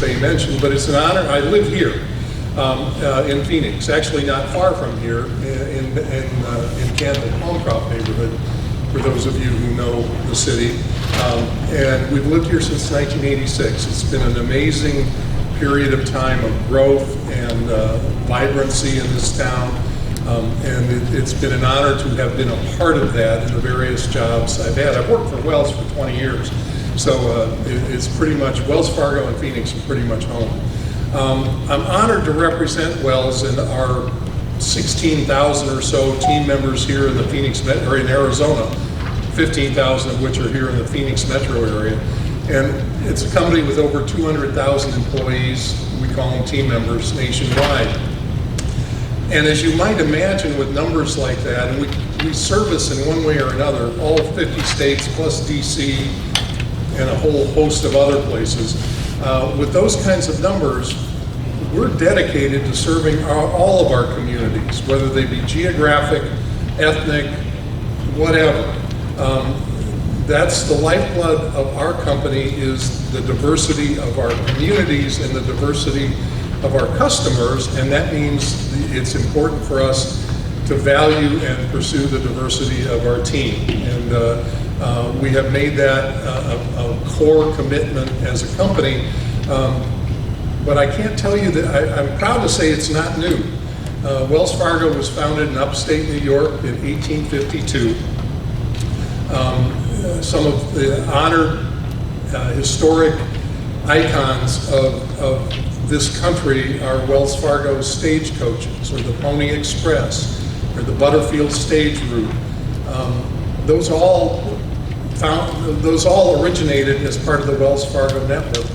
they mentioned, but it's an honor. I live here in Phoenix, actually not far from here in Canton, Palmcroft neighborhood, for those of you who know the city. And we've lived here since 1986. It's been an amazing period of time of growth and vibrancy in this town. And it's been an honor to have been a part of that in the various jobs I've had. I've worked for Wells for 20 years, so it's pretty much, Wells Fargo and Phoenix are pretty much home. I'm honored to represent Wells and our 16,000 or so team members here in the Phoenix, or in Arizona, 15,000 of which are here in the Phoenix metro area. And it's a company with over 200,000 employees. We call them team members nationwide. And as you might imagine with numbers like that, and we service in one way or another all 50 states plus DC and a whole host of other places. With those kinds of numbers, we're dedicated to serving all of our communities, whether they be geographic, ethnic, whatever. That's the lifeblood of our company, is the diversity of our communities and the diversity of our customers, and that means it's important for us to value and pursue the diversity of our team. And we have made that a core commitment as a company. But I can't tell you that, I'm proud to say it's not new. Wells Fargo was founded in upstate New York in 1852. Some of the honored historic icons of this country are Wells Fargo stagecoaches, or the Pony Express, or the Butterfield Stage Route. Those all originated as part of the Wells Fargo network.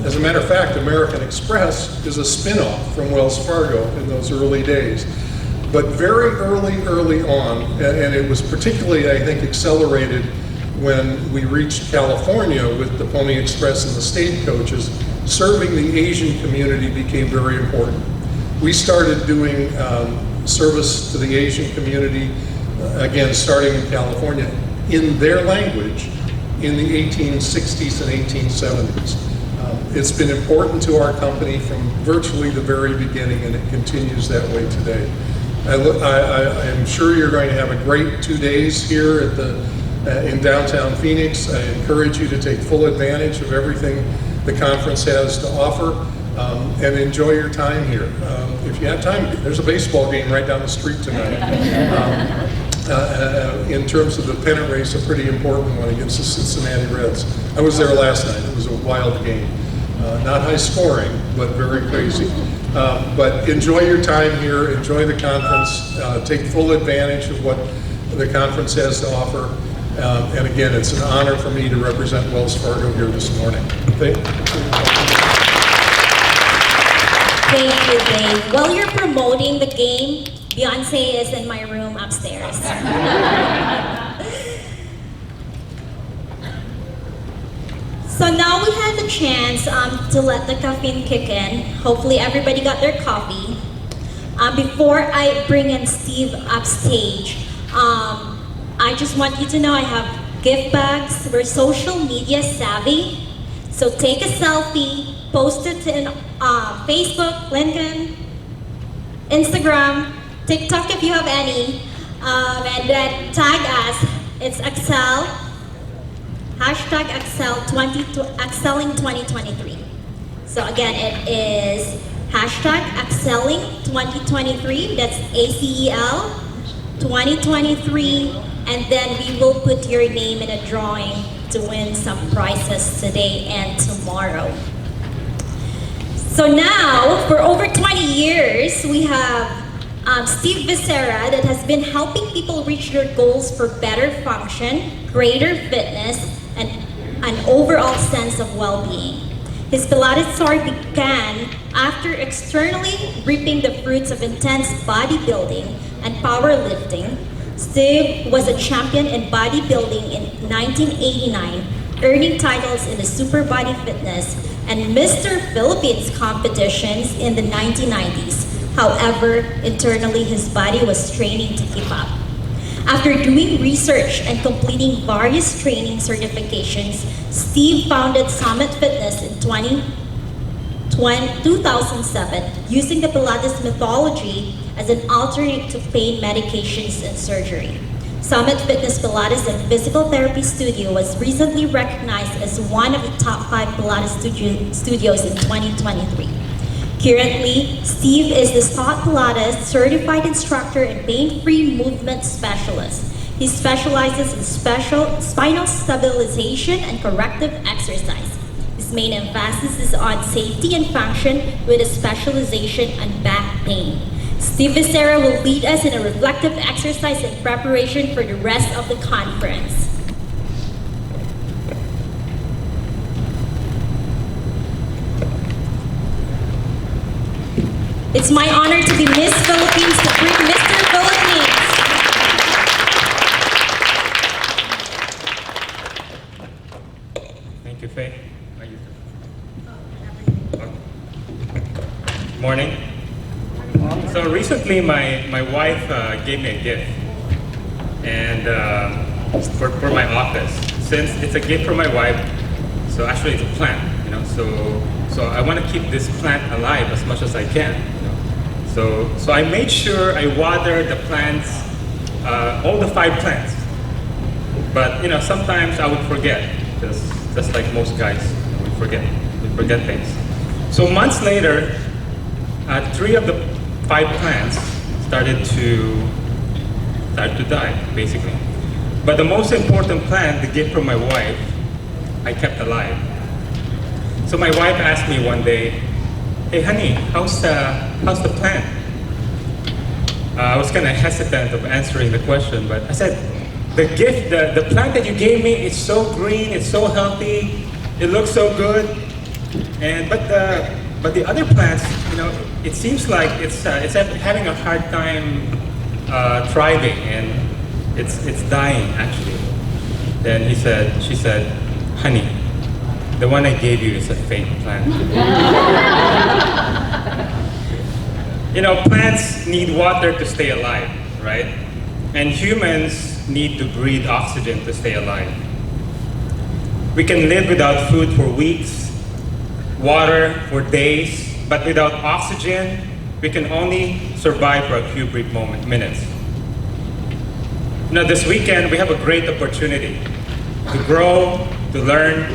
As a matter of fact, American Express is a spin-off from Wells Fargo in those early days. But very early on, and it was particularly, I think, accelerated when we reached California with the Pony Express and the stagecoaches, serving the Asian community became very important. We started doing service to the Asian community, again, starting in California, in their language in the 1860s and 1870s. It's been important to our company from virtually the very beginning, and it continues that way today. I'm sure you're going to have a great 2 days here at in downtown Phoenix. I encourage you to take full advantage of everything the conference has to offer, and enjoy your time here. If you have time, there's a baseball game right down the street tonight. In terms of the pennant race, a pretty important one against the Cincinnati Reds. I was there last night. It was a wild game. Not high scoring, but very crazy. But enjoy your time here, enjoy the conference, take full advantage of what the conference has to offer. And again, it's an honor for me to represent Wells Fargo here this morning. Thank you, Dave. While you're promoting the game, Beyonce is in my room upstairs. So now we have the chance to let the caffeine kick in. Hopefully everybody got their coffee. Before I bring in Steve upstage, I just want you to know I have gift bags. We're social media savvy. So take a selfie, post it in Facebook, LinkedIn, Instagram, TikTok if you have any, and then tag us. It's Excel. Hashtag ACELing 2023. So again, it is hashtag ACELing 2023. That's ACEL 2023. And then we will put your name in a drawing to win some prizes today and tomorrow. So now, for over 20 years, we have Steve Vicera that has been helping people reach their goals for better function, greater fitness, and an overall sense of well-being. His Pilates story began after externally reaping the fruits of intense bodybuilding and powerlifting. Steve was a champion in bodybuilding in 1989, earning titles in the Super Body Fitness and Mr. Philippines competitions in the 1990s. However, internally his body was straining to keep up. After doing research and completing various training certifications, Steve founded Sommet Fitness in 2007, using the Pilates methodology as an alternate to pain medications and surgery. Sommet Fitness Pilates and Physical Therapy Studio was recently recognized as one of the top 5 Pilates studios in 2023. Currently, Steve is the Scott Pilates certified instructor and pain-free movement specialist. He specializes in spinal stabilization and corrective exercise. His main emphasis is on safety and function with a specialization on back pain. Steve Vicera will lead us in a reflective exercise in preparation for the rest of the conference. It's my honor to be Miss Philippines to bring Mr. Philippines. Thank you, Faye. Morning. So recently, my wife gave me a gift, and for my office. Since it's a gift from my wife, so actually it's a plant, you know. So I want to keep this plant alive as much as I can. You know? So I made sure I water the plants, all the 5 plants. But you know, sometimes I would forget, just like most guys, you know, we forget things. So months later, 3 of the 5 plants started to die, basically. But the most important plant, the gift from my wife, I kept alive. So my wife asked me one day, "Hey, honey, how's the plant?" I was kind of hesitant of answering the question, but I said, "The gift, the plant that you gave me, it's so green, it's so healthy, it looks so good, but the other plants, you know, it seems like it's having a hard time thriving, and it's dying actually." Then she said, "Honey, the one I gave you is a fake plant." You know, plants need water to stay alive, right? And humans need to breathe oxygen to stay alive. We can live without food for weeks, water for days, but without oxygen, we can only survive for a few brief minutes. You know, this weekend we have a great opportunity to grow, to learn,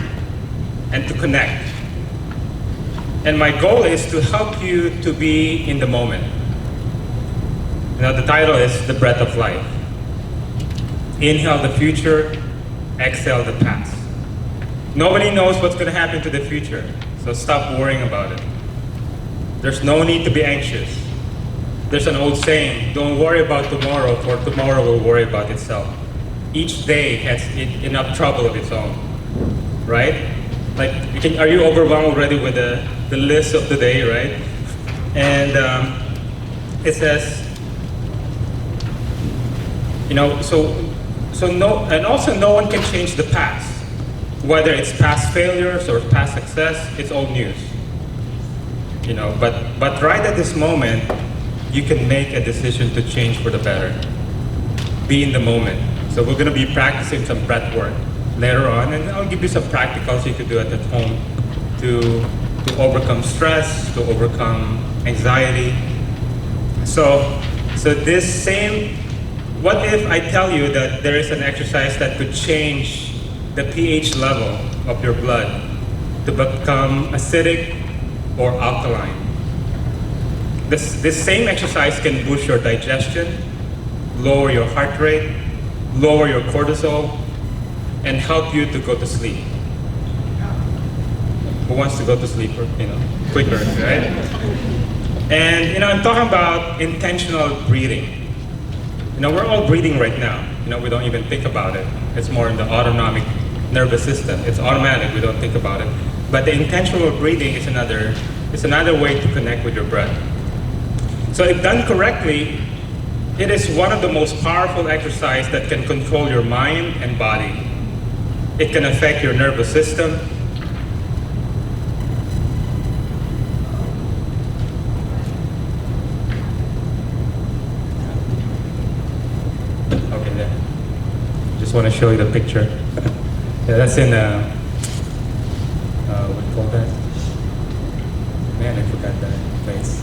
and to connect. And my goal is to help you to be in the moment. You know, the title is The Breath of Life. Inhale the future, exhale the past. Nobody knows what's going to happen to the future, so stop worrying about it. There's no need to be anxious. There's an old saying, don't worry about tomorrow, for tomorrow will worry about itself. Each day has enough trouble of its own, right? Like, are you overwhelmed already with the list of the day, right? And it says, you know, and also no one can change the past. Whether it's past failures or past success, it's old news. You know, but right at this moment, you can make a decision to change for the better. Be in the moment. So we're going to be practicing some breath work later on, and I'll give you some practicals you can do at home to overcome stress, to overcome anxiety. So this same, what if I tell you that there is an exercise that could change the pH level of your blood to become acidic or alkaline? This same exercise can boost your digestion, lower your heart rate, lower your cortisol, and help you to go to sleep. Who wants to go to sleep, you know, quicker, right? And you know, I'm talking about intentional breathing. You know, we're all breathing right now. You know, we don't even think about it. It's more in the autonomic nervous system. It's automatic. We don't think about it. But the intentional breathing is another way to connect with your breath. So if done correctly, it is one of the most powerful exercises that can control your mind and body. It can affect your nervous system. Okay, there. Just want to show you the picture. Yeah, that's in what do you call that? forgot that place.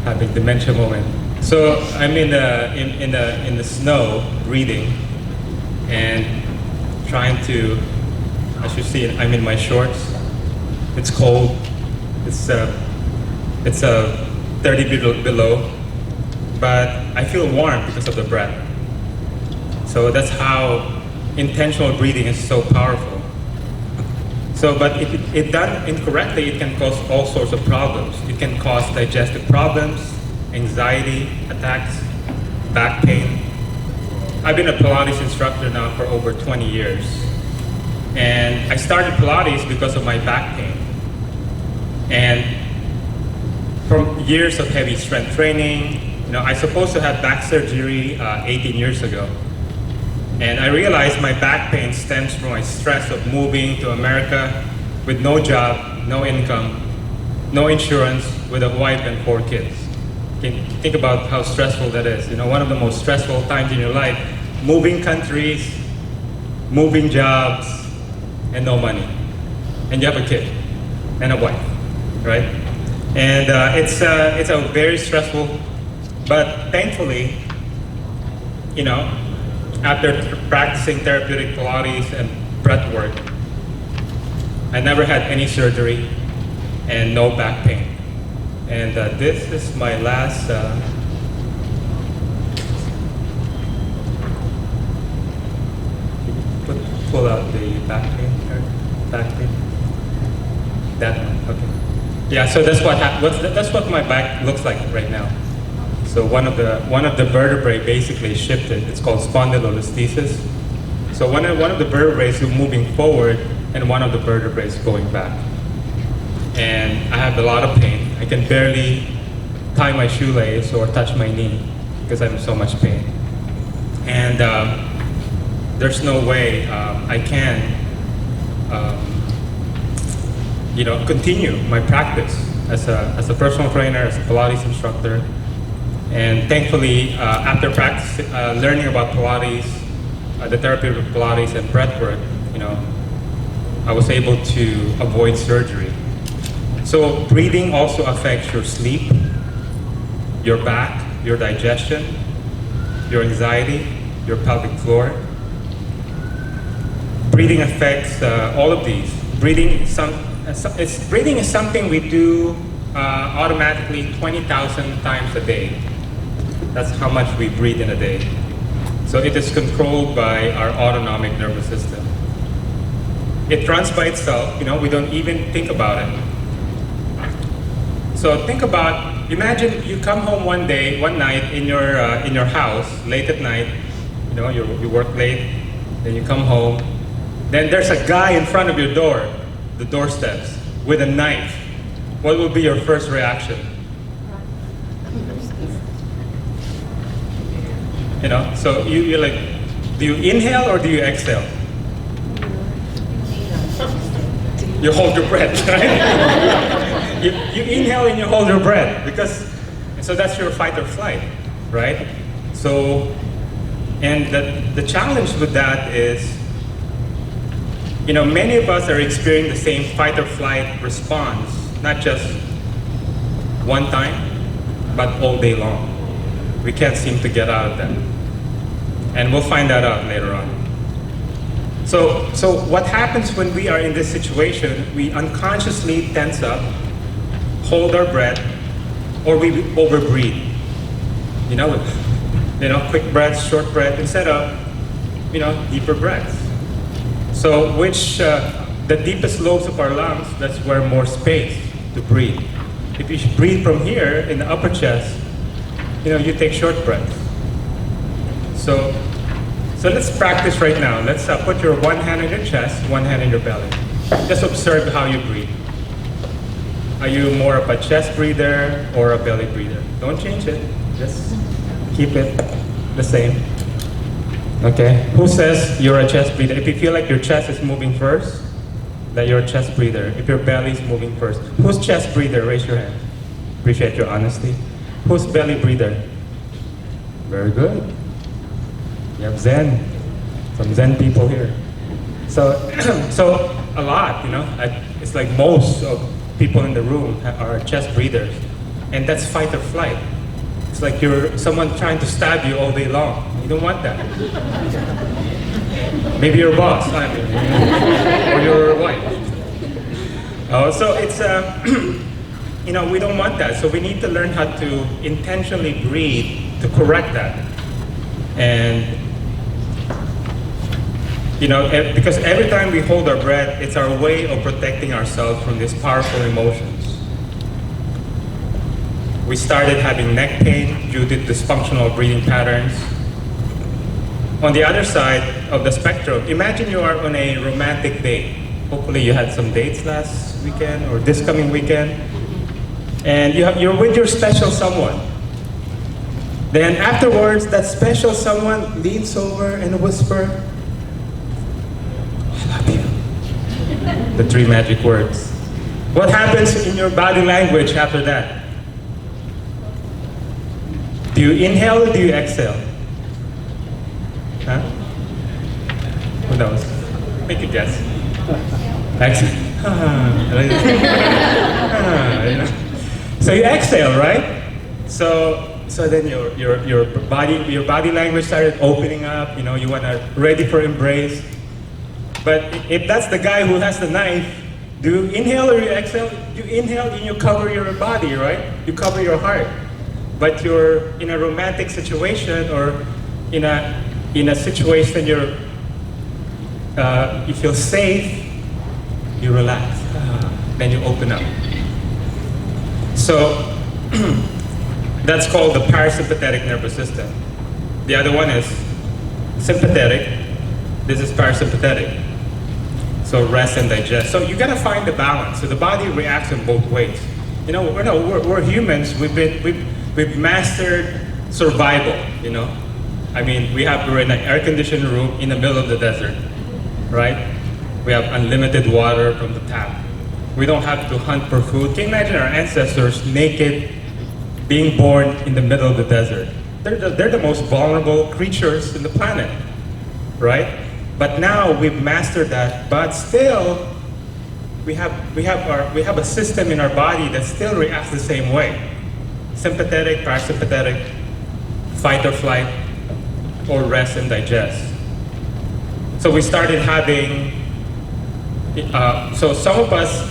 Having dementia moment. So I'm in the snow breathing and trying to, as you see, I'm in my shorts. It's cold. It's 30 below, but I feel warm because of the breath. So that's how intentional breathing is so powerful. So, but if it done incorrectly, it can cause all sorts of problems. It can cause digestive problems, anxiety attacks, back pain. I've been a Pilates instructor now for over 20 years. And I started Pilates because of my back pain. And from years of heavy strength training, I supposed to have back surgery 18 years ago. And I realized my back pain stems from my stress of moving to America with no job, no income, no insurance, with a wife and 4 kids. Think about how stressful that is. One of the most stressful times in your life, moving countries, moving jobs, and no money. And you have a kid and a wife, right? And it's a very stressful, but thankfully, after practicing therapeutic Pilates and breath work, I never had any surgery and no back pain. And this is my last, pull out the back pain, that one, okay. Yeah, so that's what my back looks like right now. So one of the vertebrae basically shifted. It's called spondylolisthesis. So one of the vertebrae is moving forward, and one of the vertebrae is going back. And I have a lot of pain. I can barely tie my shoelace or touch my knee because I'm in so much pain. And there's no way I can, continue my practice as a personal trainer, as a Pilates instructor. And thankfully, after learning about Pilates, the therapy of Pilates and breathwork, I was able to avoid surgery. So breathing also affects your sleep, your back, your digestion, your anxiety, your pelvic floor. Breathing affects all of these. Breathing is something we do automatically 20,000 times a day. That's how much we breathe in a day. So it is controlled by our autonomic nervous system. It runs by itself, we don't even think about it. So imagine you come home one night in your house, late at night, you work late, then you come home, then there's a guy in front of your door, the doorsteps, with a knife. What would be your first reaction? So you're like, do you inhale or do you exhale? You hold your breath, right? you inhale and you hold your breath so that's your fight or flight, right? So, and the challenge with that is, many of us are experiencing the same fight or flight response, not just one time, but all day long. We can't seem to get out of that. And we'll find that out later on. So what happens when we are in this situation, we unconsciously tense up, hold our breath, or we overbreathe. Quick breaths, short breath, instead of, deeper breaths. So the deepest lobes of our lungs, that's where more space to breathe. If you breathe from here in the upper chest, you take short breaths. So let's practice right now. Let's put your one hand on your chest, one hand on your belly. Just observe how you breathe. Are you more of a chest breather or a belly breather? Don't change it. Just keep it the same. Okay. Who says you're a chest breather? If you feel like your chest is moving first, that you're a chest breather. If your belly is moving first. Who's chest breather? Raise your hand. Appreciate your honesty. Who's belly breather? Very good. You have Zen. Some Zen people here. So a lot, it's like most of people in the room are chest breathers, and that's fight or flight. It's like you're someone trying to stab you all day long. You don't want that. Maybe your boss, I mean, or your wife. Oh, so it's you know, we don't want that. So we need to learn how to intentionally breathe to correct that. And you know, because every time we hold our breath, it's our way of protecting ourselves from these powerful emotions. We started having neck pain due to dysfunctional breathing patterns. On the other side of the spectrum, imagine you are on a romantic date. Hopefully you had some dates last weekend or this coming weekend. And you're with your special someone. Then afterwards, that special someone leans over and whispers, "I love you." The 3 magic words. What happens in your body language after that? Do you inhale or do you exhale? Huh? Who knows? Make a guess. Exhale. You know? So you exhale, right? So then your body language started opening up. You know, you wanna ready for embrace. But if that's the guy who has the knife, do you inhale or you exhale? You inhale and you cover your body, right? You cover your heart. But you're in a romantic situation or in a situation you feel safe, you relax. Then you open up. So that's called the parasympathetic nervous system. The other one is sympathetic. This is parasympathetic. So rest and digest. So you gotta find the balance. So the body reacts in both ways. You know, we're humans. We've mastered survival. You know, I mean, we're in an air-conditioned room in the middle of the desert, right? We have unlimited water from the tap. We don't have to hunt for food. Can you imagine our ancestors naked, being born in the middle of the desert? They're the most vulnerable creatures in the planet, right? But now we've mastered that. But still, we have a system in our body that still reacts the same way: sympathetic, parasympathetic, fight or flight, or rest and digest. So we started having. So some of us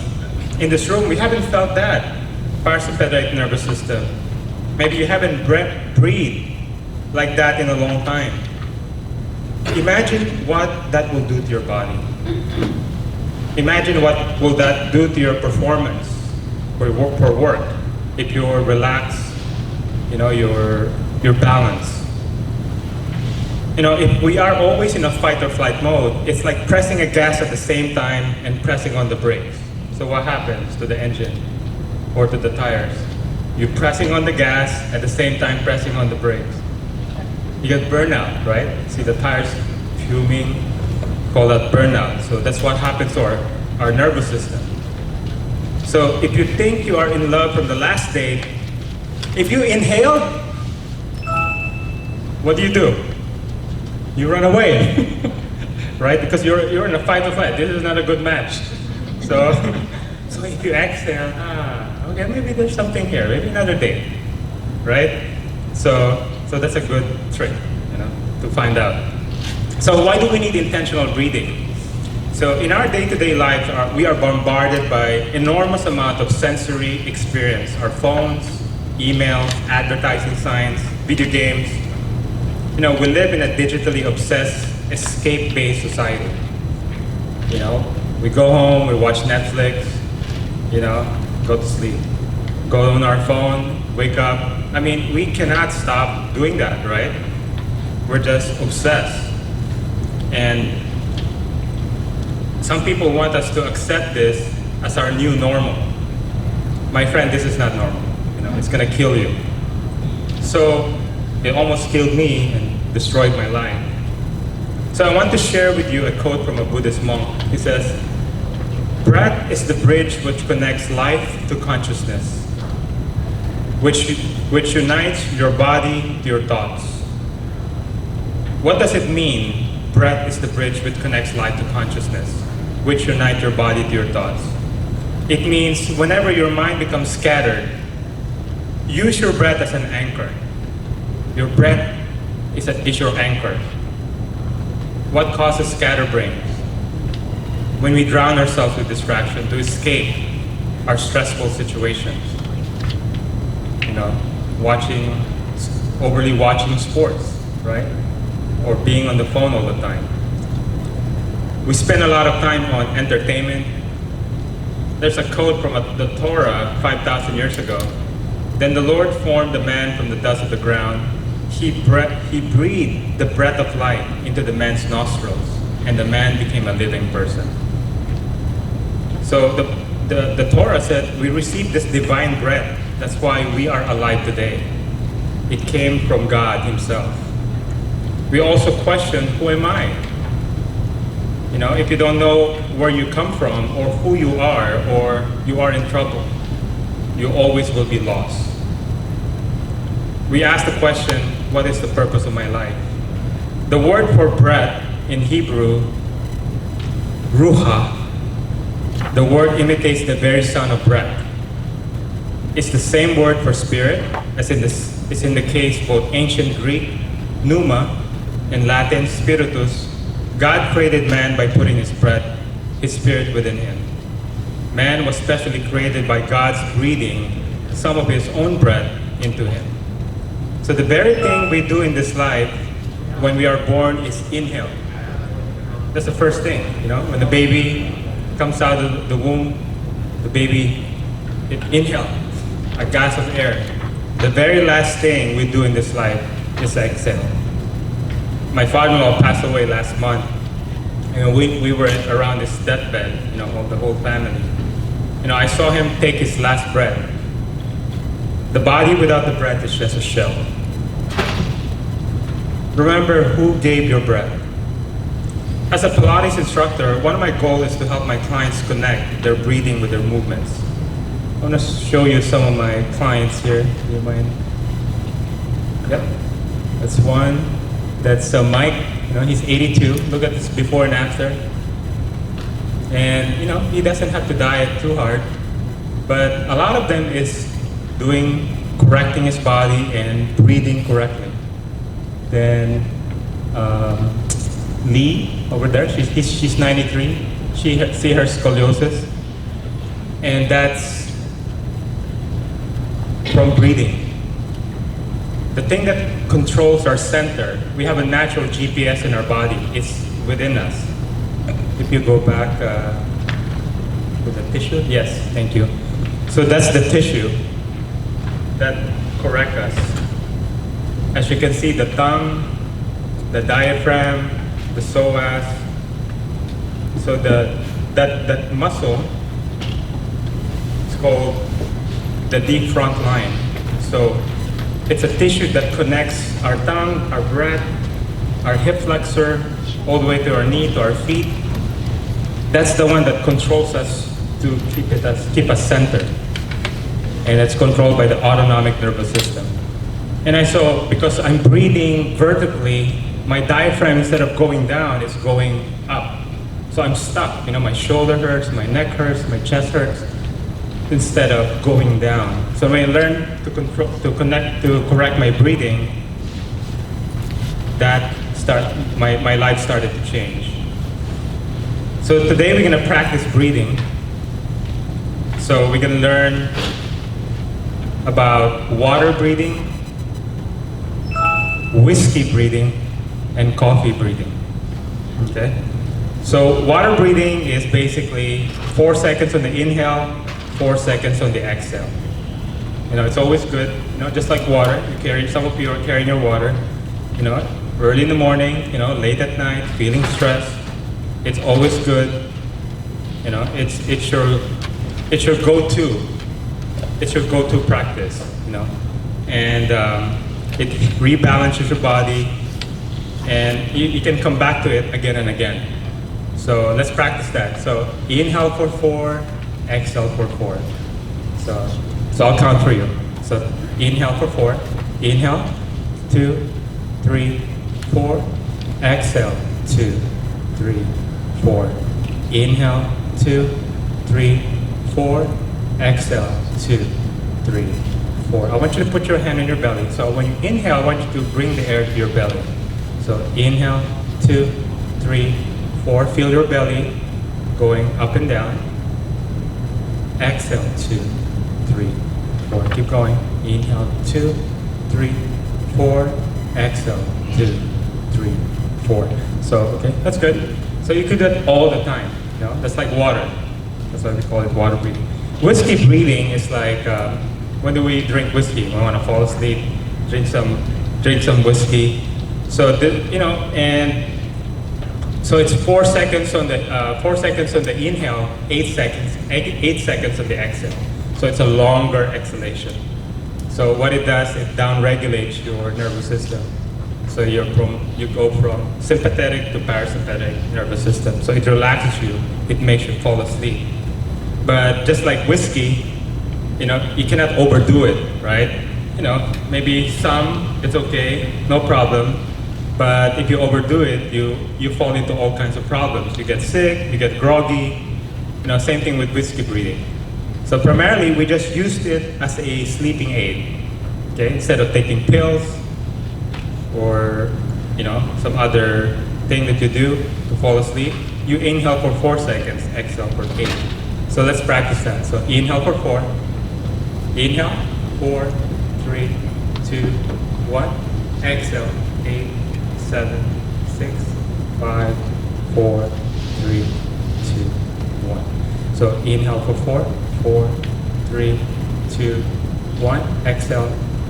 in this room, we haven't felt that parasympathetic nervous system. Maybe you haven't breathed like that in a long time. Imagine what that will do to your body. Imagine what will that do to your performance for work. If you're relaxed, you know, you're balanced. You know, if we are always in a fight or flight mode, it's like pressing a gas at the same time and pressing on the brakes. So what happens to the engine or to the tires? You're pressing on the gas at the same time pressing on the brakes. You get burnout, right? See the tires fuming, call that burnout. So that's what happens to our nervous system. So if you think you are in love from the last date, if you inhale, what do? You run away, right? Because you're in a fight or flight. This is not a good match. So if you exhale, okay, maybe there's something here. Maybe another date, right? So that's a good trick, you know, to find out. So why do we need intentional breathing? So in our day-to-day lives, we are bombarded by enormous amount of sensory experience. Our phones, emails, advertising signs, video games. You know, we live in a digitally obsessed, escape-based society. You know, we go home, we watch Netflix, you know, go to sleep. Go on our phone, wake up. I mean, we cannot stop doing that, right? We're just obsessed. And some people want us to accept this as our new normal. My friend, this is not normal. You know, it's gonna kill you. So it almost killed me and destroyed my life. So I want to share with you a quote from a Buddhist monk. He says, "Breath is the bridge which connects life to consciousness, which unites your body to your thoughts." What does it mean? Breath is the bridge which connects life to consciousness, which unite your body to your thoughts. It means whenever your mind becomes scattered, use your breath as an anchor. Your breath is your anchor. What causes scatterbrains? When we drown ourselves with distraction to escape our stressful situations. You know, overly watching sports, right? Or being on the phone all the time. We spend a lot of time on entertainment. There's a quote from the Torah 5,000 years ago. Then the Lord formed the man from the dust of the ground. He breathed the breath of life into the man's nostrils, and the man became a living person. So the Torah said we received this divine breath. That's why we are alive today. It came from God Himself. We also question, who am I? You know, if you don't know where you come from or who you are, or you are in trouble, you always will be lost. We ask the question, what is the purpose of my life? The word for breath in Hebrew, ruha, the word imitates the very sound of breath. It's the same word for spirit as is in the case both ancient Greek, pneuma, and Latin, spiritus. God created man by putting His breath, His spirit within him. Man was specially created by God's breathing some of His own breath into him. So the very thing we do in this life when we are born is inhale. That's the first thing, you know, when the baby comes out of the womb, the baby inhale a gas of air. The very last thing we do in this life is exhale. My father-in-law passed away last month, and we were around his deathbed, you know, of the whole family. You know, I saw him take his last breath. The body without the breath is just a shell. Remember who gave your breath. As a Pilates instructor, one of my goals is to help my clients connect their breathing with their movements. I want to show you some of my clients here. Do you mind? Yep, that's one. That's Mike. You know, he's 82. Look at this before and after. And you know, he doesn't have to diet too hard, but a lot of them is correcting his body and breathing correctly. Then Lee over there, she's 93. See her scoliosis, and that's from breathing. The thing that controls our center, we have a natural GPS in our body. It's within us. If you go back with the tissue, yes, thank you. So that's the tissue that correct us. As you can see, the tongue, the diaphragm, the psoas. So that muscle is called the deep front line. So it's a tissue that connects our tongue, our breath, our hip flexor, all the way to our knee, to our feet. That's the one that controls us to keep us centered. And it's controlled by the autonomic nervous system. And because I'm breathing vertically, my diaphragm, instead of going down, is going up. So I'm stuck. You know, my shoulder hurts, my neck hurts, my chest hurts, instead of going down. So when I learned to correct my breathing, my life started to change. So today we're gonna practice breathing. So we're gonna learn about water breathing, whiskey breathing, and coffee breathing. Okay? So water breathing is basically 4 seconds on the inhale, 4 seconds on the exhale. You know, it's always good, you know, just like water. Some of you are carrying your water, you know, early in the morning, you know, late at night, feeling stressed. It's always good. You know, it's your go-to. It's your go-to practice, you know. And it rebalances your body, and you can come back to it again and again. So let's practice that. So inhale for 4, exhale for 4. So I'll count for you. So inhale for 4. Inhale, 2, 3, 4. Exhale, 2, 3, 4. Inhale, 2, 3, 4. Exhale, 2, 3, 4. I want you to put your hand on your belly. So when you inhale, I want you to bring the air to your belly. So inhale, 2, 3, 4. Feel your belly going up and down. Exhale, 2, 3, 4. Keep going. Inhale, 2, 3, 4. Exhale, 2, 3, 4. So, okay, that's good. So you could do that all the time. You know, that's like water. That's why we call it water breathing. Whiskey breathing is like, when do we drink whiskey? We want to fall asleep, drink some whiskey. So, and so it's 4 seconds on the inhale, 8 seconds on the exhale. So it's a longer exhalation. So what it does, it down-regulates your nervous system. So you go from sympathetic to parasympathetic nervous system. So it relaxes you, it makes you fall asleep. But just like whiskey, you cannot overdo it, right? Maybe some, it's okay, no problem. But if you overdo it, you fall into all kinds of problems. You get sick, you get groggy. Same thing with whiskey breathing. So primarily, we just used it as a sleeping aid. Okay, instead of taking pills or some other thing that you do to fall asleep, you inhale for 4 seconds, exhale for 8. So let's practice that. So inhale for 4. Inhale, 4, 3, 2, 1. Exhale, 8, 7, 6, 5, 4, 3, 2, 1. So inhale for 4, 4, 3, 2, 1. Exhale,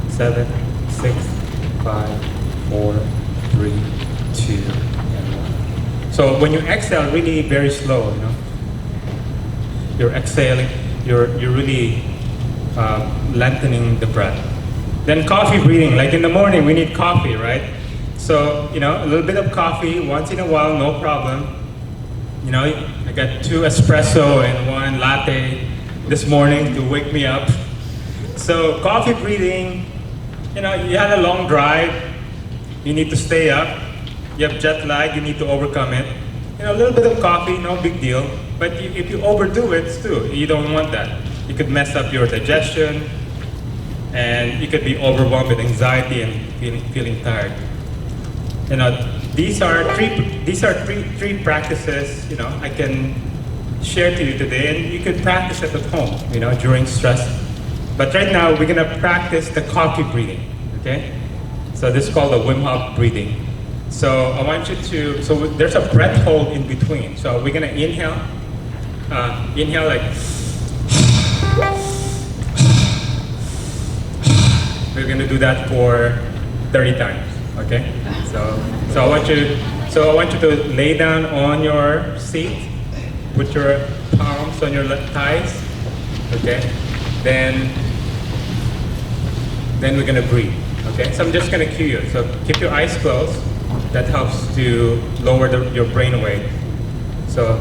7, 6, 5, 4, 3, 2, and 1. So when you exhale, really very slow, you're exhaling, you're really lengthening the breath. Then coffee breathing, like in the morning, we need coffee, right? So, a little bit of coffee once in a while, no problem. I got 2 espresso and 1 latte this morning to wake me up. So coffee breathing, you had a long drive, you need to stay up. You have jet lag, you need to overcome it. A little bit of coffee, no big deal. But if you overdo it, too, you don't want that. You could mess up your digestion, and you could be overwhelmed with anxiety and feeling tired. These are three practices I can share to you today, and you can practice it at home during stress. But right now we're gonna practice the coffee breathing. Okay, so this is called the Wim Hof breathing. So I want you to. So there's a breath hold in between. So we're gonna inhale like. We're gonna do that for 30 times. Okay, so I want you to lay down on your seat, put your palms on your thighs. Okay, then we're gonna breathe. Okay, so I'm just gonna cue you. So keep your eyes closed. That helps to lower your brain weight. So.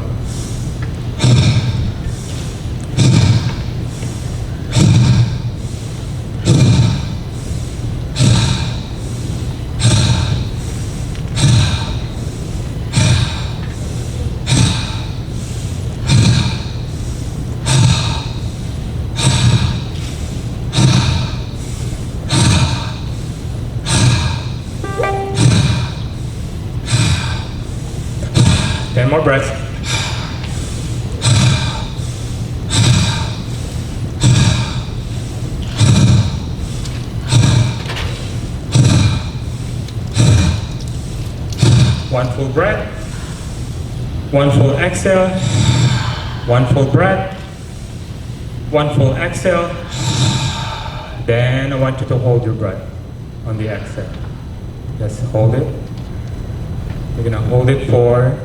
More breaths. One full breath. One full exhale. One full breath. One full exhale. Then I want you to hold your breath on the exhale. Just hold it. You're gonna hold it for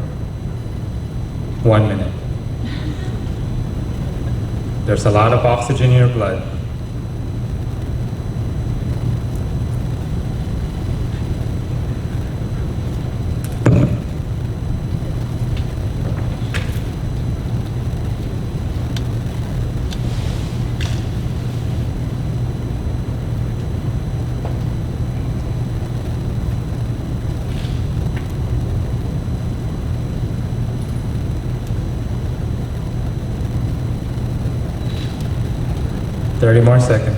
1 minute. There's a lot of oxygen in your blood. 30 more seconds.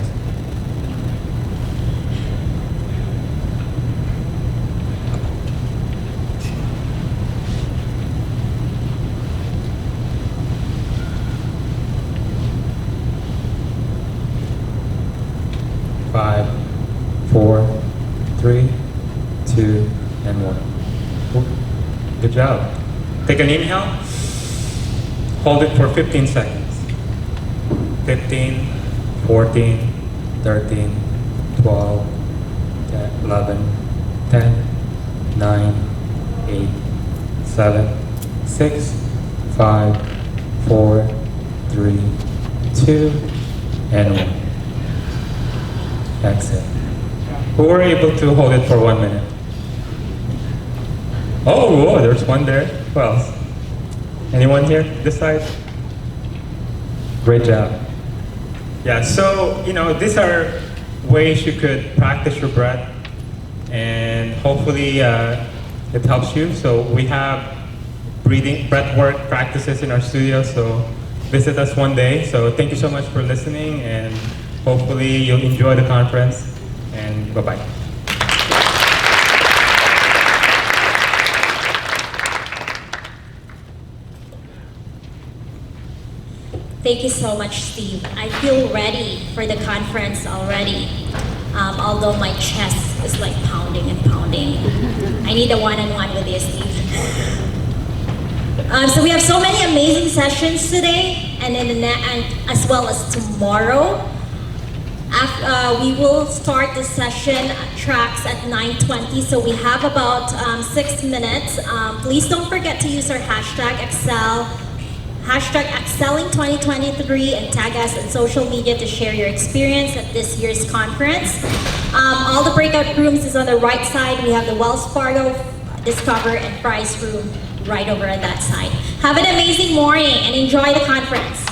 Five, four, three, two, and one. Good job. Take an inhale. Hold it for 15 seconds. 15, 14, 13, 12, 10, 11, 10, 9, 8, 7, 6, 5, 4, 3, 2, and 1. That's it. We were able to hold it for 1 minute. Oh, there's one there. Who else? Anyone here? This side? Great job. Yeah, so, these are ways you could practice your breath, and hopefully it helps you. So we have breath work practices in our studio, so visit us one day. So thank you so much for listening, and hopefully you'll enjoy the conference, and bye-bye. Thank you so much, Steve. I feel ready for the conference already. Although my chest is like pounding and pounding. I need a one-on-one with you, Steve. So we have so many amazing sessions today, and as well as tomorrow. We will start the session tracks at 9:20, so we have about 6 minutes. Please don't forget to use our hashtag ACELing 2023, and tag us on social media to share your experience at this year's conference. All the breakout rooms is on the right side. We have the Wells Fargo, Discover, and Prize room right over on that side. Have an amazing morning and enjoy the conference.